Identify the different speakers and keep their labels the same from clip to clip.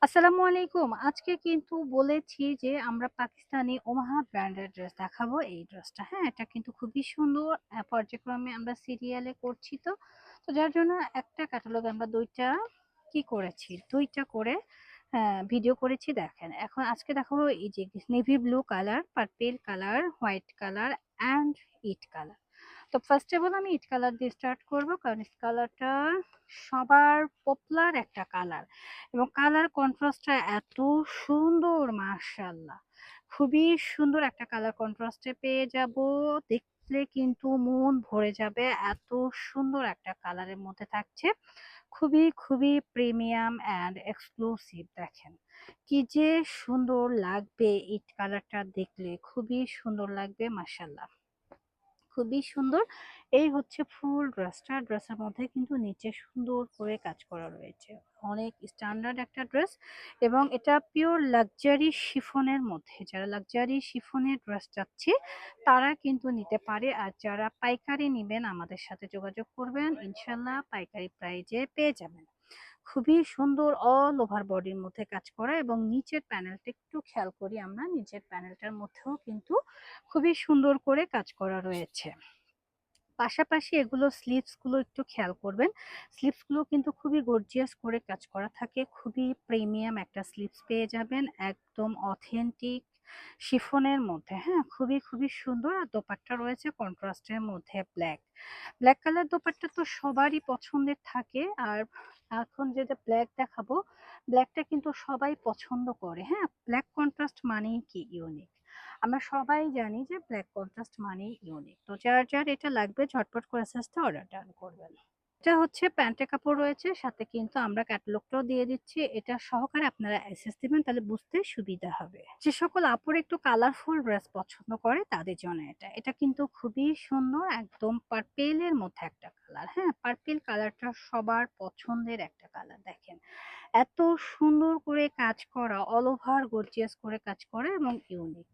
Speaker 1: আসসালামু আলাইকুম। আজকে কিন্তু বলেছি যে আমরা পাকিস্তানি ওমাহা ব্র্যান্ডের ড্রেস দেখাবো এই ড্রেসটা। হ্যাঁ? এটা কিন্তু খুবই সুন্দর। পর্যায়ক্রমে আমরা সিরিয়ালে করছি তো। তো যার জন্য একটা ক্যাটালগ আমরা ২ টা কি করেছি, ২ টা করে ভিডিও করেছি দেখেন। এখন আজকে দেখাবো এই যে navy blue colour, purple colour, white colour and it colour. তো ফার্স্ট অফ অল আমি ইট কালার দিয়ে স্টার্ট করব কারণ ইট কালারটা সবার পপুলার একটা কালার এবং কালার কন্ট্রাস্টটা এত সুন্দর মাশাআল্লাহ। খুবই সুন্দর একটা কালার কন্ট্রাস্টে পেয়ে যাব। দেখলে কিন্তু মন ভরে যাবে। এত সুন্দর একটা কালারের মধ্যে থাকছে। খুবই প্রিমিয়াম অ্যান্ড এক্সক্লুসিভ দেখেন। কি যে সুন্দর লাগবে ইট কালারটা দেখলে। খুবই সুন্দর লাগবে মাশাআল্লাহ। খুবই সুন্দর। এই হচ্ছে ফুল ড্রেসটা। ড্রেসের মধ্যে কিন্তু নিচে সুন্দর করে কাজ করা রয়েছে। অনেক স্ট্যান্ডার্ড একটা ড্রেস এবং এটা পিওর লাক্সারি শিফনের মধ্যে। যারা লাক্সারি শিফনের ড্রেস চাচ্ছে তারা কিন্তু নিতে পারে। আর যারা পাইকারি নিবেন আমাদের সাথে যোগাযোগ করবেন। ইনশাল্লাহ পাইকারি প্রাইজে পেয়ে যাবেন। খুবই সুন্দর অল ওভার বডির মধ্যে কাজ করা এবং নিচের প্যানেলটা একটু খেয়াল করি আমরা। নিচের প্যানেলটার মধ্যেও কিন্তু খুবই সুন্দর করে কাজ করা রয়েছে। পাশাপাশি এগুলো স্লিভস গুলো একটু খেয়াল করবেন। স্লিভস গুলো কিন্তু খুবই গর্জিয়াস করে কাজ করা থাকে। খুবই প্রিমিয়াম একটা স্লিভস পেয়ে যাবেন। একদম অথেন্টিক শিফনের মধ্যে। হ্যাঁ? খুবই সুন্দর। আর দোপাট্টা রয়েছে কন্ট্রাস্টের মধ্যে ব্ল্যাক। ব্ল্যাক কালার দোপাট্টা তো সবারই পছন্দের থাকে। আর এখন যেটা ব্ল্যাক দেখাবো, ব্ল্যাকটা কিন্তু সবাই পছন্দ করে। হ্যাঁ? ব্ল্যাক কন্ট্রাস্ট মানেই কি ইউনিক। আমরা সবাই জানি যে ব্ল্যাক কন্ট্রাস্ট মানেই ইউনিক। তো যার এটা লাগবে ঝটপট করে সাজটা অর্ডার ডান করবেন। এটা হচ্ছে প্যান্টের কাপড় রয়েছে, সাথে কিন্তু আমরা ক্যাটালগটাও দিয়ে দিচ্ছি। এটা সহকারে আপনারা অ্যাক্সেস দিবেন তাহলে বুঝতে সুবিধা হবে। যে সকল আপুর একটু কালারফুল ড্রেস পছন্দ করে তাদের জন্য এটা। এটা কিন্তু খুবই সুন্দর একদম পার্পেলের মধ্যে একটা কালার। হ্যাঁ? পার্পেল কালারটা সবার পছন্দের একটা কালার দেখেন। এত সুন্দর করে কাজ করা, অল ওভার গর্জিয়াস করে কাজ করা এবং ইউনিক।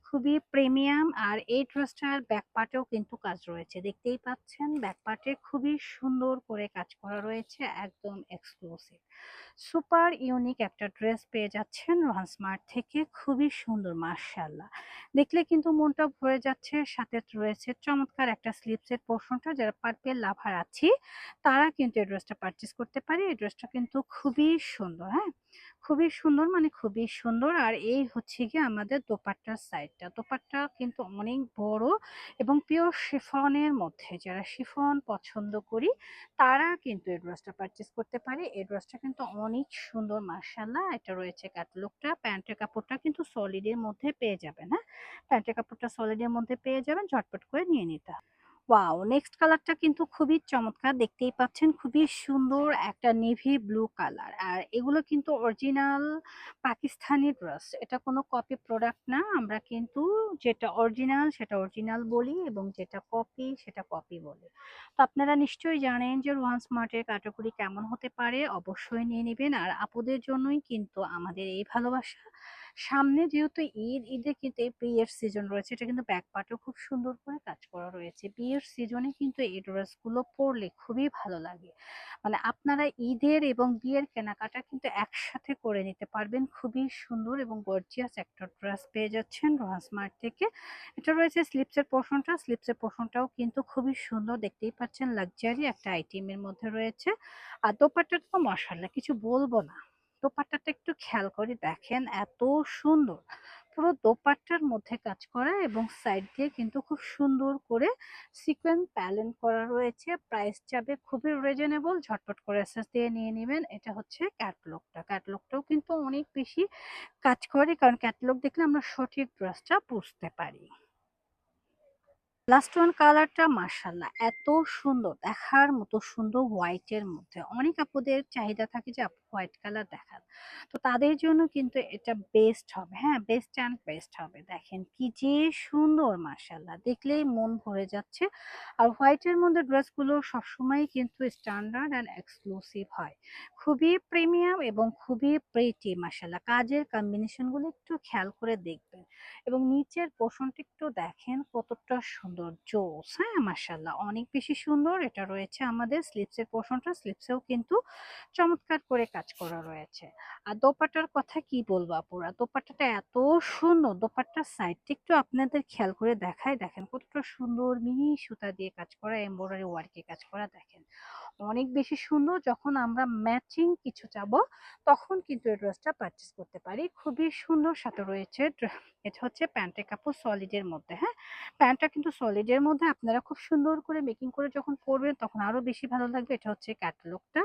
Speaker 1: খুবই প্রিমিয়াম। আর এই ড্রেসটার ব্যাক পার্টেও কিন্তু কাজ রয়েছে। দেখতেই পাচ্ছেন ব্যাক পার্টে খুবই সুন্দর করে কাজ করা রয়েছে, একদম এক্সক্লুসিভ। সুপার ইউনিক একটা ড্রেস পেয়ে যাচ্ছেন রোহান স্মার্ট থেকে। খুবই সুন্দর মাশাআল্লাহ। দেখলে কিন্তু মনটা ভরে যাচ্ছে। সাথে রয়েছে চমৎকার একটা স্লিভসের পোরশনটা। যারা পার্পেল লাভার আছি তারা কিন্তু এই ড্রেসটা পারচেজ করতে পারে। এই ড্রেসটা কিন্তু খুবই সুন্দর, হ্যাঁ? খুবই সুন্দর মানে খুবই সুন্দর। আর এই হচ্ছে গিয়ে আমাদের দোপাট্টার সাইডটা। দোপাট্টা কিন্তু অনেক বড় এবং পিওর শিফনের মধ্যে। যারা শিফন পছন্দ করি তারা কিন্তু এই ড্রেসটা পারচেজ করতে পারে। এই ড্রেসটা কিন্তু অনেক সুন্দর মাশাআল্লাহ। এটা রয়েছে ক্যাটালগটা। প্যান্টের কাপড়টা কিন্তু সলিডের মধ্যে পেয়ে যাবেন, হ্যাঁ? প্যান্টের কাপড়টা সলিডের মধ্যে পেয়ে যাবেন। ঝটপট করে নিয়ে নিতে হবে। ওয়াও! নেক্সট কালারটা কিন্তু খুবই চমৎকার। দেখতেই পাচ্ছেন খুবই সুন্দর একটা নেভি ব্লু কালার। আর এগুলো কিন্তু অরিজিনাল পাকিস্তানি ড্রেস। এটা কোনো কপি প্রোডাক্ট না। আমরা কিন্তু যেটা অরিজিনাল সেটা অরিজিনাল বলি এবং যেটা কপি সেটা কপি বলি। তো আপনারা নিশ্চয়ই জানেন যে রোহান স্মার্টের ক্যাটাগরি কেমন হতে পারে। অবশ্যই নিয়ে নিবেন। আর আপুদের জন্যই কিন্তু আমাদের এই ভালোবাসা। সামনে যেহেতু ঈদ, ঈদে কিন্তু এই বিয়ের সিজন রয়েছে। এটা কিন্তু ব্যাক পার্টেও খুব সুন্দর করে কাজ করা রয়েছে। বিয়ের সিজনে কিন্তু এই ড্রেসগুলো পরলে খুবই ভালো লাগে। মানে আপনারা ঈদের এবং বিয়ের কেনাকাটা কিন্তু একসাথে করে নিতে পারবেন। খুবই সুন্দর এবং গর্জিয়াস একটা ড্রেস পেয়ে যাচ্ছেন রোহান স্মার্ট থেকে। এটা রয়েছে স্লিপসের পোরশনটা। স্লিপসের পোরশনটাও কিন্তু খুবই সুন্দর। দেখতেই পাচ্ছেন লাক্সারি একটা আইটেমের মধ্যে রয়েছে। আর দোপাট্টাটা তো মাশাআল্লাহ কিছু বলব না। দোপাট্টাটা একটু খেয়াল করে দেখেন এত সুন্দর। পুরো দোপাট্টার মধ্যে কাজ করা এবং সাইড দিয়ে কিন্তু খুব সুন্দর করে সিকোয়েন্স প্যানেল করা রয়েছে। প্রাইস যাবে খুবই রিজনেবল। ঝটপট করে এসএস দিয়ে নিয়ে নিবেন। এটা হচ্ছে ক্যাটালগটা। ক্যাটালগটাও কিন্তু অনেক বেশি কাজ করে কারণ ক্যাটালগ দেখলে আমরা সঠিক ড্রেসটা বুঝতে পারি। লাস্ট ওয়ান কালারটা মাশাআল্লাহ এত সুন্দর, দেখার মতো সুন্দর হোয়াইটের মধ্যে। অনেক আপুদের চাহিদা থাকে যে আপু হোয়াইট কালার দেখান। তো তাদের জন্য কিন্তু এটা বেস্ট হবে। হ্যাঁ? বেস্ট অ্যান্ড বেস্ট হবে। দেখেন কি যে সুন্দর মাশাআল্লাহ। দেখলেই মন ভরে যাচ্ছে। আর হোয়াইটের মধ্যে ড্রেসগুলো সবসময়ই কিন্তু স্ট্যান্ডার্ড অ্যান্ড এক্সক্লুসিভ হয়। খুবই প্রিমিয়াম এবং খুবই প্রিটি মাশাআল্লাহ। কাজের কম্বিনেশন গুলো একটু খেয়াল করে দেখবেন। এবং নিচের পোরশনটা একটু দেখেন কতটা সুন্দর জোস। হ্যাঁ? মাশাআল্লাহ অনেক বেশি সুন্দর। এটা রয়েছে আমাদের স্লিপসের পোরশনটা। স্লিপসেও কিন্তু চমৎকার করে কাজ কাজ করা রয়েছে। আর দোপাট্টার কথা কি বলবো আপুরা, দোপাট্টাটা এত সুন্দর, দোপাট্টার সাইডটা একটু আপনাদের খেয়াল করে দেখায়, দেখেন কতটা সুন্দর মিহি সুতা দিয়ে কাজ করা, এমব্রয়ডারি ওয়ার্কে কাজ করা, দেখেন অনেক বেশি সুন্দর। যখন আমরা ম্যাচিং কিছু চাবো তখন কিন্তু এই ড্রেসটা পারচেস করতে পারি, খুবই সুন্দর। সাথে রয়েছে এটা হচ্ছে প্যান্টের কাপড় সলিডের মধ্যে, হ্যাঁ প্যান্টটা কিন্তু সলিডের মধ্যে, আপনারা খুব সুন্দর করে মেকিং করে যখন পরবেন তখন আরো বেশি ভালো লাগবে। এটা হচ্ছে ক্যাটালগটা,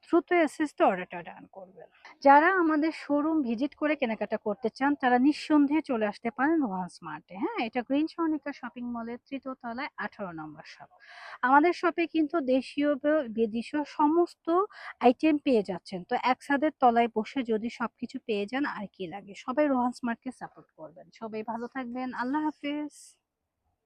Speaker 1: দ্রুত এসএসটা অর্ডারটা ডান করবেন। যারা আমাদের শোরুম ভিজিট করে কেনাকাটা করতে চান তারা নিঃসন্দেহে চলে আসতে পারেন রোহান স্মার্টে। হ্যাঁ, এটা গ্রিন সর্ণিকা শপিং মলের ৩য় তলায় ১৮ নম্বর শপ। আমাদের শপে কিন্তু দেশীয় বিদেশীয় সমস্ত আইটেম পেয়ে যাচ্ছেন। তো এক ছাদের তলায় বসে যদি সবকিছু পেয়ে যান আর কি লাগে। সবাই রোহান স্মার্টকে সাপোর্ট করবেন। সবাই ভালো থাকবেন। আল্লাহ হাফেজ।